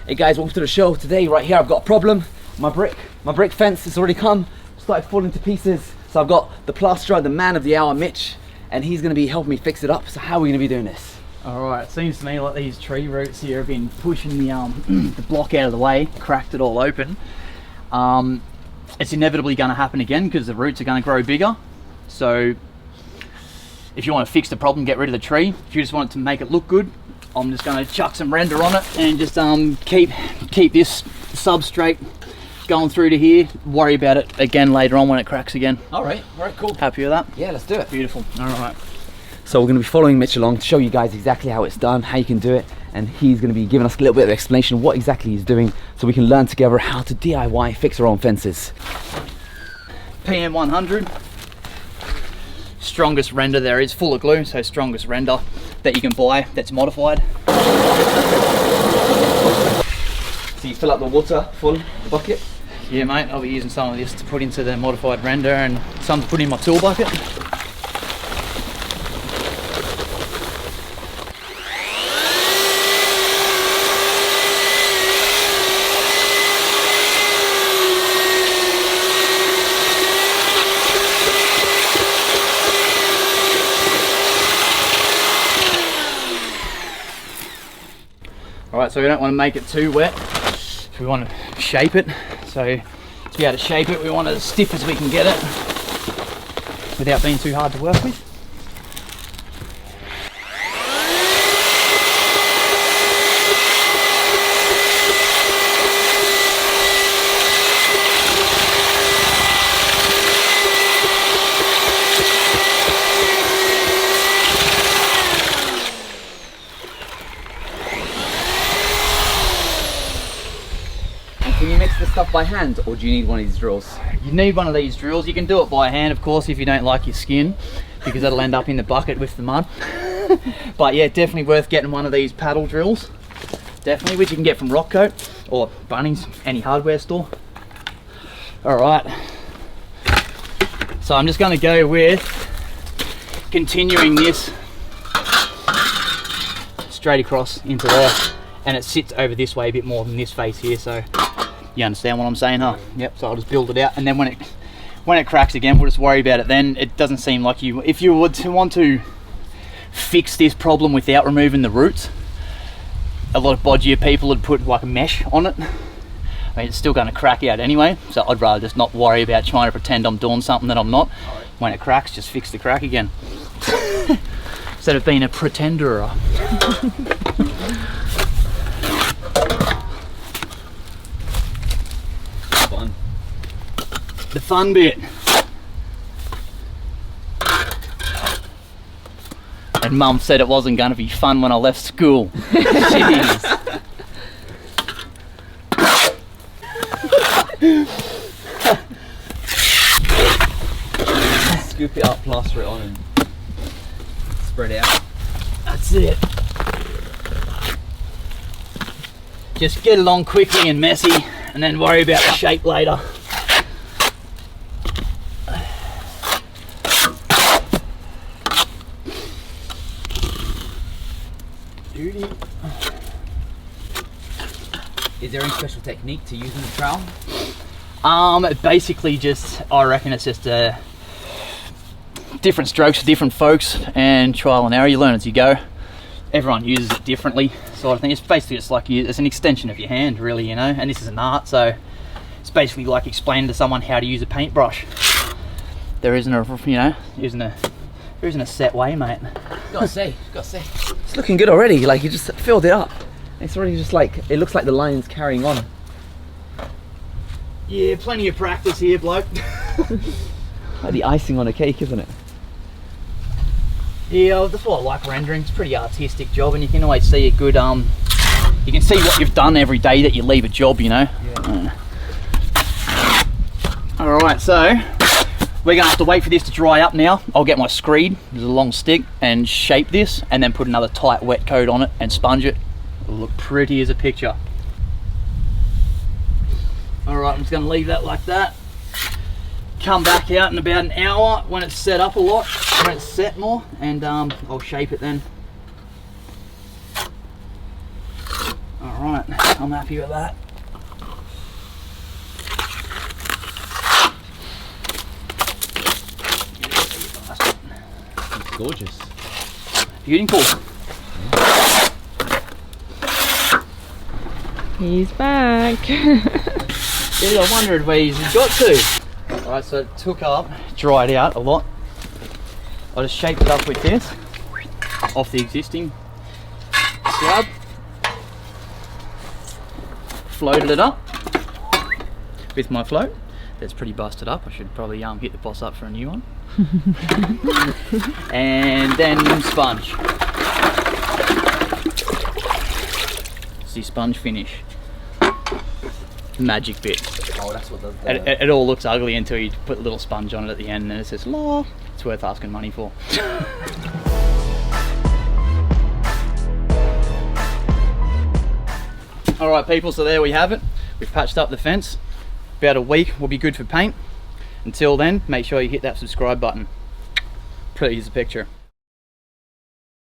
Hey guys, welcome to the show. Today, right here, I've got a problem. My brick fence has already started falling to pieces. So I've got the plasterer, the man of the hour, Mitch, and he's gonna be helping me fix it up. So how are we gonna be doing this? All right, it seems to me like these tree roots here have been pushing the the block out of the way, cracked it all open. It's inevitably gonna happen again because the roots are gonna grow bigger. So if you want to fix the problem, get rid of the tree. If you just want it to make it look good, I'm just going to chuck some render on it and just keep this substrate going through to here. Worry about it again later on when it cracks again. All right, cool. Happy with that? Yeah, let's do it. Beautiful. All right. So we're going to be following Mitch along to show you guys exactly how it's done, how you can do it, and he's going to be giving us a little bit of explanation of what exactly he's doing so we can learn together how to DIY fix our own fences. PM100. Strongest render there is, full of glue, so strongest render that you can buy that's modified. So you fill up the water full bucket? Yeah mate, I'll be using some of this to put into the modified render and some to put in my tool bucket. Alright, so we don't want to make it too wet. We want to shape it. So to be able to shape it, we want it as stiff as we can get it without being too hard to work with. Can you mix this stuff by hand, or do you need one of these drills? You need one of these drills. You can do it by hand, of course, if you don't like your skin, because that'll end up in the bucket with the mud. But yeah, definitely worth getting one of these paddle drills. Definitely, which you can get from Rockcoat or Bunnings, any hardware store. All right. So I'm just going to go with continuing this straight across into there, and it sits over this way a bit more than this face here. So you understand what I'm saying, huh? Yep. So I'll just build it out, and then when it cracks again, we'll just worry about it then. It doesn't seem like if you would want to fix this problem without removing the roots, a lot of bodgier people would put like a mesh on it. I mean, it's still going to crack out anyway, so I'd rather just not worry about trying to pretend I'm doing something that I'm not. When it cracks, just fix the crack again. Instead of being a pretender. The fun bit. And Mum said it wasn't going to be fun when I left school. Jeez. Scoop it up, plaster it on, and spread it out. That's it. Just get along quickly and messy, and then worry about the shape later. Is there any special technique to using the trowel? Basically just, I reckon it's just different strokes for different folks and trial and error. You learn as you go. Everyone uses it differently, sort of thing. It's basically just like it's an extension of your hand, really, you know. And this is an art, so it's basically like explaining to someone how to use a paintbrush. There isn't a, you know, there isn't a set way, mate. Gotta say, it's looking good already. Like you just filled it up. It's already just like, it looks like the line's carrying on. Yeah, plenty of practice here, bloke. Like the icing on a cake, isn't it? Yeah, that's what I like rendering. It's a pretty artistic job, and you can always see a good, you can see what you've done every day that you leave a job, you know. Yeah. All right, so we're gonna have to wait for this to dry up now. I'll get my screed, there's a long stick, and shape this, and then put another tight wet coat on it and sponge it. It'll look pretty as a picture. All right, I'm just gonna leave that like that. Come back out in about an hour when it's set up a lot, when it's set more, and I'll shape it then. All right. I'm happy with that. It's gorgeous. Beautiful. He's back. Dude, I wondered where he's got to. Alright, so it took up, dried out a lot. I just shaped it up with this, off the existing slab. Floated it up with my float. That's pretty busted up. I should probably hit the boss up for a new one. And then sponge. It's the sponge finish. Magic bit. Oh, that's what the It all looks ugly until you put a little sponge on it at the end and then it says, "Law." It's worth asking money for. Alright people, so there we have it. We've patched up the fence. About a week will be good for paint. Until then, make sure you hit that subscribe button. Pretty as a picture.